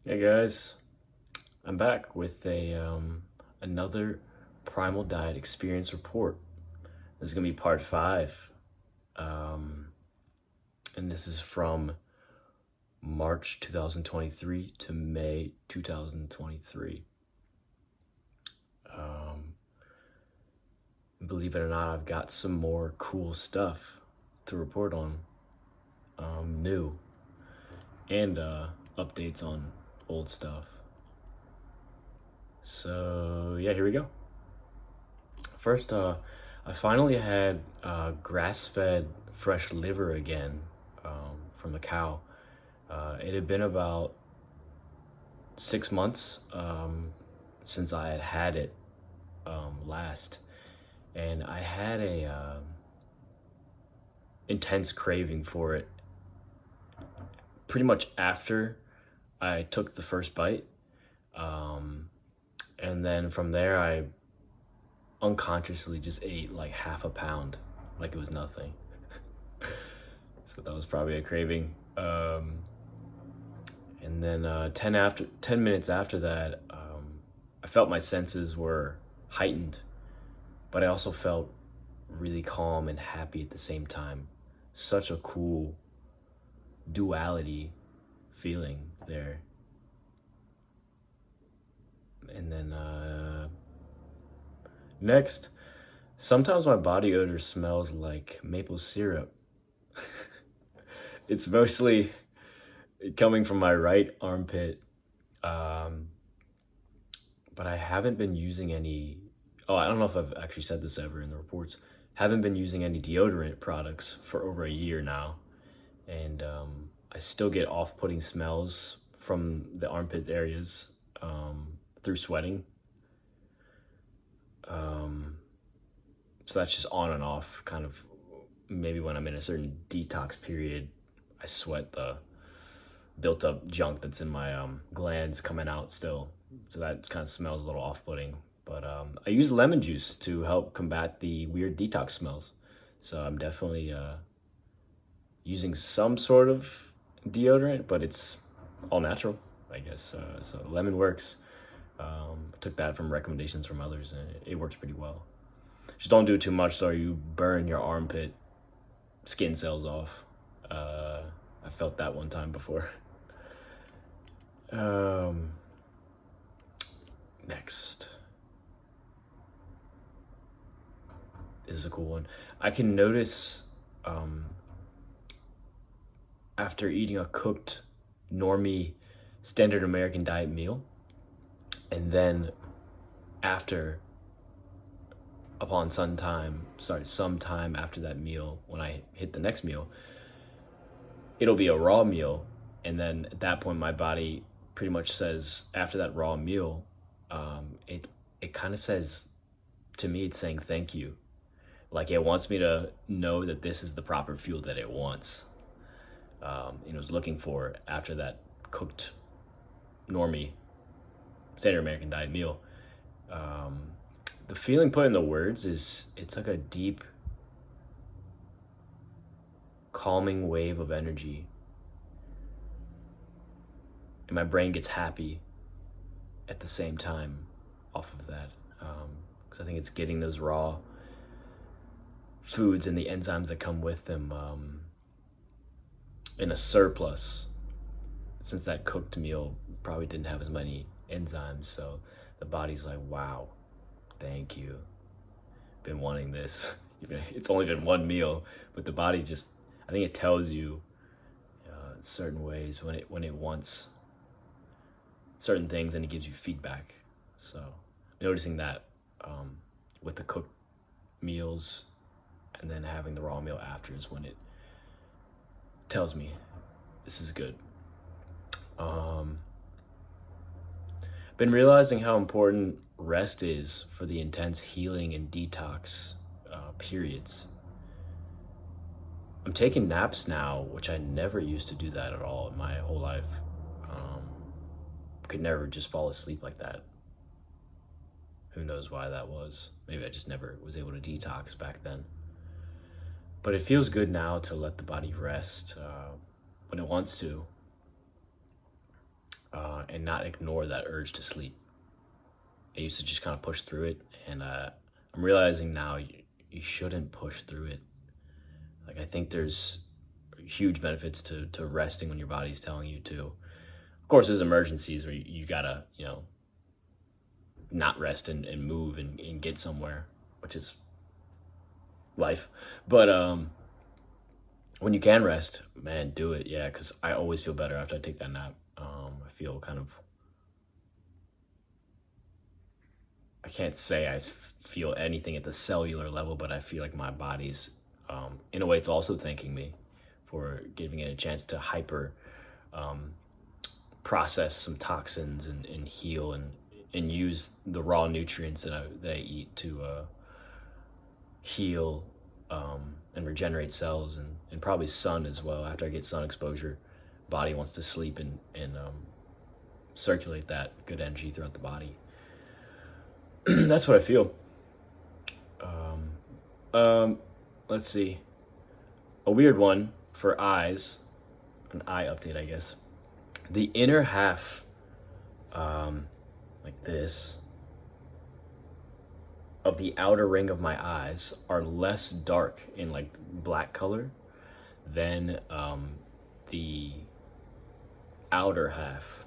Hey guys, I'm back with a another Primal Diet Experience report. This is gonna be part five, um, and this is from March 2023 to May 2023. Um, Believe it or not, I've got some more cool stuff to report on, new and updates on old stuff. So yeah, here we go. First, I finally had grass-fed fresh liver again from a cow. It had been about 6 months since I had it last, and I had a intense craving for it pretty much after I took the first bite, um, and then from there I unconsciously just ate like half a pound, like it was nothing. So that was probably a craving. And then 10 minutes after that, I felt my senses were heightened, but I also felt really calm and happy at the same time. Such a cool duality feeling there. And then next, sometimes my body odor smells like maple syrup. It's mostly coming from my right armpit. Um, but I haven't been using any. Oh, I don't know if I've actually said this ever in the reports. Haven't been using any deodorant products for over a year now, and I still get off-putting smells from the armpit areas through sweating. Um, so that's just on and off, kind of. Maybe when I'm in a certain detox period, I sweat the built up junk that's in my glands coming out still. So that kind of smells a little off putting. But I use lemon juice to help combat the weird detox smells. So I'm definitely using some sort of deodorant, but it's all natural, I guess. So lemon works. Took that from recommendations from others, and it works pretty well. Just don't do it too much, so you burn your armpit skin cells off. I felt that one time before. Um, Next. This is a cool one. I can notice um, after eating a cooked normie standard American diet meal, and then after upon some time after that meal, when I hit the next meal, it'll be a raw meal, and then at that point my body pretty much says after that raw meal, it kind of says to me, it's saying thank you. Like it wants me to know that this is the proper fuel that it wants. It was looking for after that cooked normie standard American diet meal. Um, the feeling put in the words is it's like a deep, calming wave of energy, and my brain gets happy at the same time off of that. Because I think it's getting those raw foods and the enzymes that come with them in a surplus, since that cooked meal probably didn't have as many enzymes. So the body's like, wow, thank you. Been wanting this. It's only been one meal, but the body just, I think it tells you in certain ways when it wants certain things, and it gives you feedback. So noticing that with the cooked meals and then having the raw meal after is when it tells me this is good. Been realizing how important rest is for the intense healing and detox periods. I'm taking naps now, which I never used to do that at all in my whole life. Um, could never just fall asleep like that. Who knows why that was? Maybe I just never was able to detox back then. But it feels good now to let the body rest when it wants to. and not ignore that urge to sleep. I used to just kind of push through it, and I'm realizing now you shouldn't push through it. Like, I think there's huge benefits to resting when your body's telling you to. Of course, there's emergencies where you gotta, not rest and move and get somewhere, which is life. But when you can rest, man, do it. Yeah, because I always feel better after I take that nap. I feel kind of, I can't say I feel anything at the cellular level, but I feel like my body's, in a way, it's also thanking me for giving it a chance to hyper process some toxins and heal and use the raw nutrients that I eat to heal and regenerate cells and probably sun as well. After I get sun exposure, body wants to sleep and circulate that good energy throughout the body. That's what I feel. Let's see. A weird one for eyes, an eye update, I guess. The inner half, like this, of the outer ring of my eyes are less dark in like black color than the outer half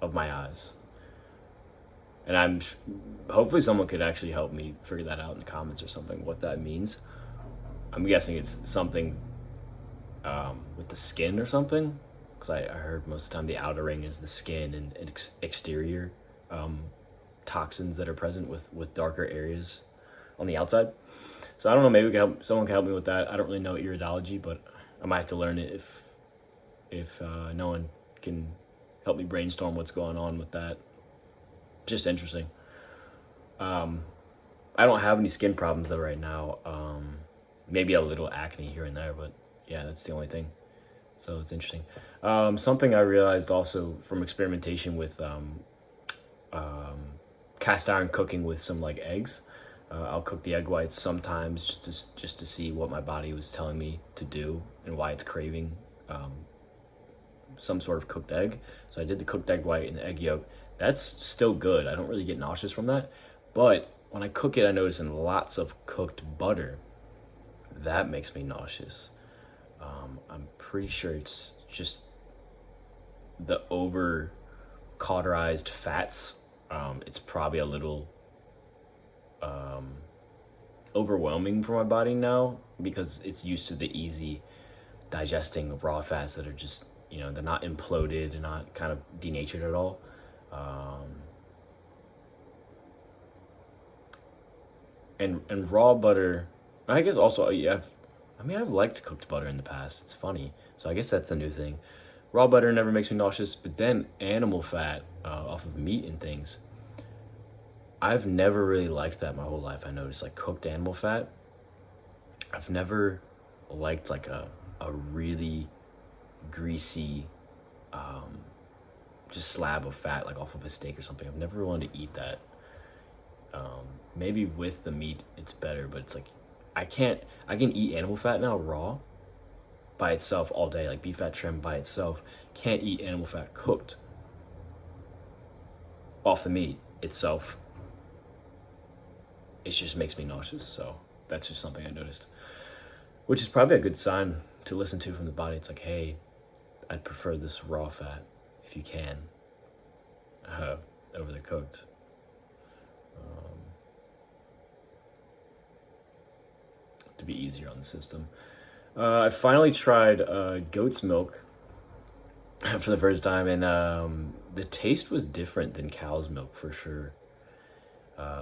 of my eyes. And hopefully someone could actually help me figure that out in the comments or something, what that means. I'm guessing it's something with the skin or something, because I heard most of the time the outer ring is the skin and exterior toxins that are present with darker areas on the outside. So I don't know, maybe someone can help me with that. I don't really know iridology, but I might have to learn it if no one can help me brainstorm what's going on with that. Just interesting. I don't have any skin problems though right now. Maybe a little acne here and there, but yeah, that's the only thing. So it's interesting. Something I realized also from experimentation with cast iron cooking with some like eggs. I'll cook the egg whites sometimes just to see what my body was telling me to do and why it's craving some sort of cooked egg. So I did the cooked egg white and the egg yolk. That's still good. I don't really get nauseous from that. But when I cook it, I notice in lots of cooked butter, that makes me nauseous. I'm pretty sure it's just the over cauterized fats. It's probably a little overwhelming for my body now because it's used to the easy digesting of raw fats that are just, they're not imploded and not kind of denatured at all. And raw butter, I guess also I've liked cooked butter in the past. It's funny. So I guess that's a new thing. Raw butter never makes me nauseous, but then animal fat off of meat and things, I've never really liked that my whole life. I noticed like cooked animal fat. I've never liked like a really greasy just slab of fat like off of a steak or something. I've never wanted to eat that. Maybe with the meat it's better, but it's like I can eat animal fat now raw by itself all day, like beef fat trim by itself. Can't eat animal fat cooked off the meat itself. It just makes me nauseous. So that's just something I noticed, which is probably a good sign to listen to from the body. It's like, hey, I'd prefer this raw fat if you can over the cooked. To be easier on the system. I finally tried goat's milk for the first time, and the taste was different than cow's milk for sure.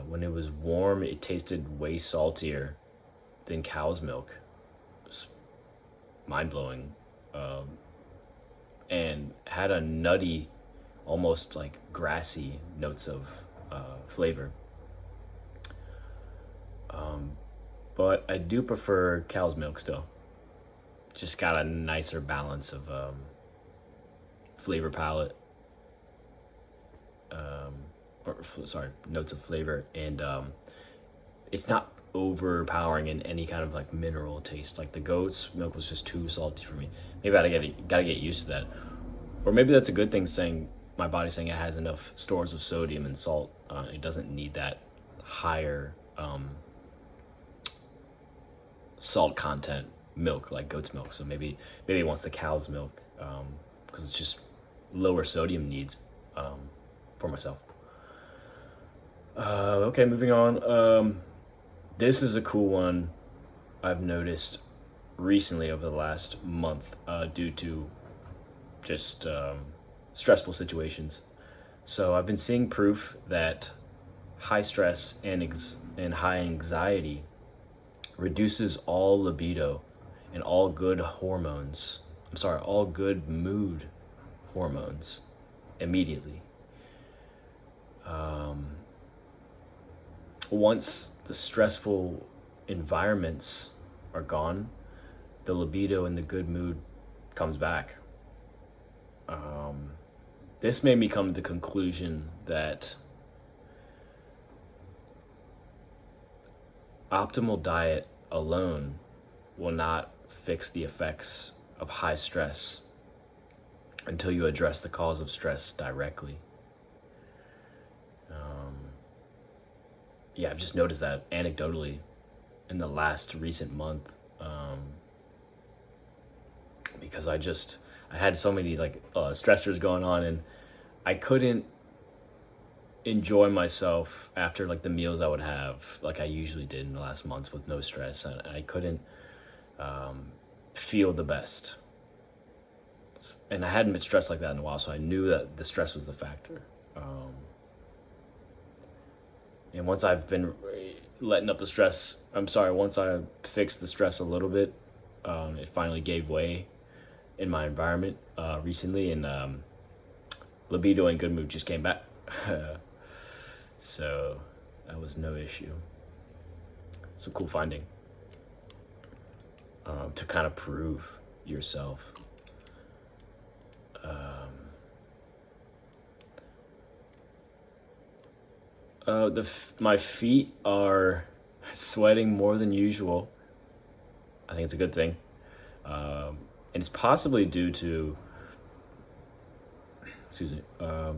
When it was warm, it tasted way saltier than cow's milk. It was mind-blowing. And had a nutty, almost like grassy notes of flavor. But I do prefer cow's milk still. Just got a nicer balance of flavor palette. Notes of flavor, and it's not overpowering in any kind of like mineral taste. Like the goat's milk was just too salty for me. Maybe I gotta get used to that. or maybe that's a good thing, saying my body saying it has enough stores of sodium and salt. It doesn't need that higher salt content milk like goat's milk. So maybe it wants the cow's milk, because it's just lower sodium needs, for myself. Okay, moving on. This is a cool one I've noticed recently over the last month, due to just stressful situations. So I've been seeing proof that high stress and high anxiety reduces all libido and all good hormones. I'm sorry, all good mood hormones immediately. Once the stressful environments are gone, the libido and the good mood comes back. This made me come to the conclusion that optimal diet alone will not fix the effects of high stress until you address the cause of stress directly. Yeah, I've just noticed that anecdotally in the last recent month, because I had so many stressors going on, and I couldn't enjoy myself after like the meals I would have like I usually did in the last months with no stress, and I couldn't feel the best. And I hadn't been stressed like that in a while, so I knew that the stress was the factor. And once I've been letting up the stress, once I fixed the stress a little bit, it finally gave way in my environment recently, and libido and good mood just came back. So that was no issue. It's a cool finding, to kind of prove yourself. My feet are sweating more than usual. I think it's a good thing. And it's possibly due to, the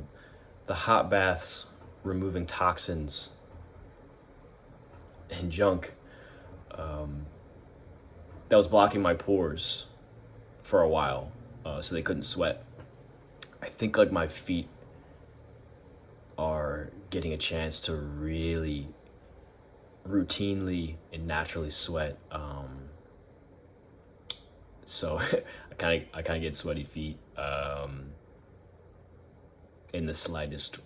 hot baths removing toxins and junk, that was blocking my pores for a while, so they couldn't sweat. I think like my feet are getting a chance to really routinely and naturally sweat. So I kind of get sweaty feet in the slightest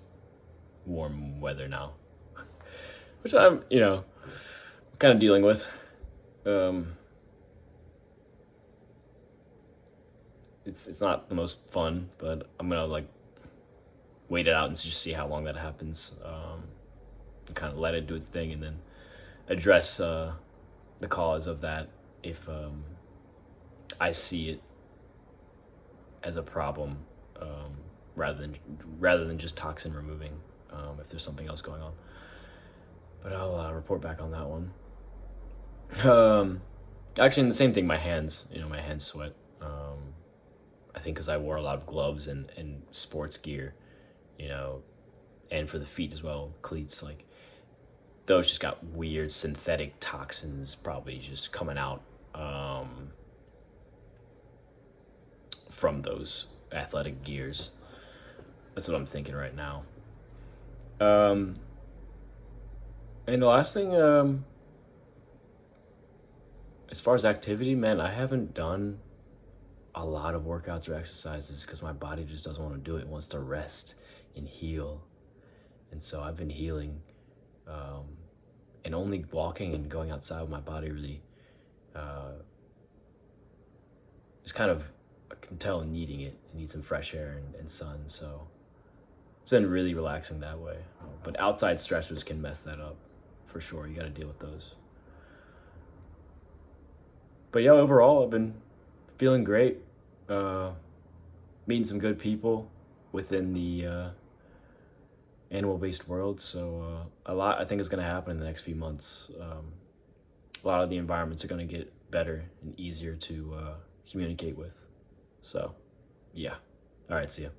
warm weather now, which I'm kind of dealing with. It's not the most fun, but I'm gonna wait it out and just see how long that happens, and kind of let it do its thing, and then address the cause of that if I see it as a problem, rather than just toxin removing, if there's something else going on. But I'll report back on that one. Actually, the same thing. My hands sweat. I think because I wore a lot of gloves and sports gear, and for the feet as well, cleats, those just got weird synthetic toxins probably just coming out, from those athletic gears. That's what I'm thinking right now. And the last thing, as far as activity, man, I haven't done a lot of workouts or exercises because my body just doesn't want to do it. It wants to rest and heal. And so I've been healing, and only walking and going outside with my body really is kind of, I can tell, needing it. It needs some fresh air and sun. So it's been really relaxing that way. But outside stressors can mess that up for sure. You got to deal with those. But yeah, overall, I've been feeling great. Meeting some good people within the animal-based world. So a lot, I think, is going to happen in the next few months. A lot of the environments are going to get better and easier to communicate with. So, yeah. All right, see ya.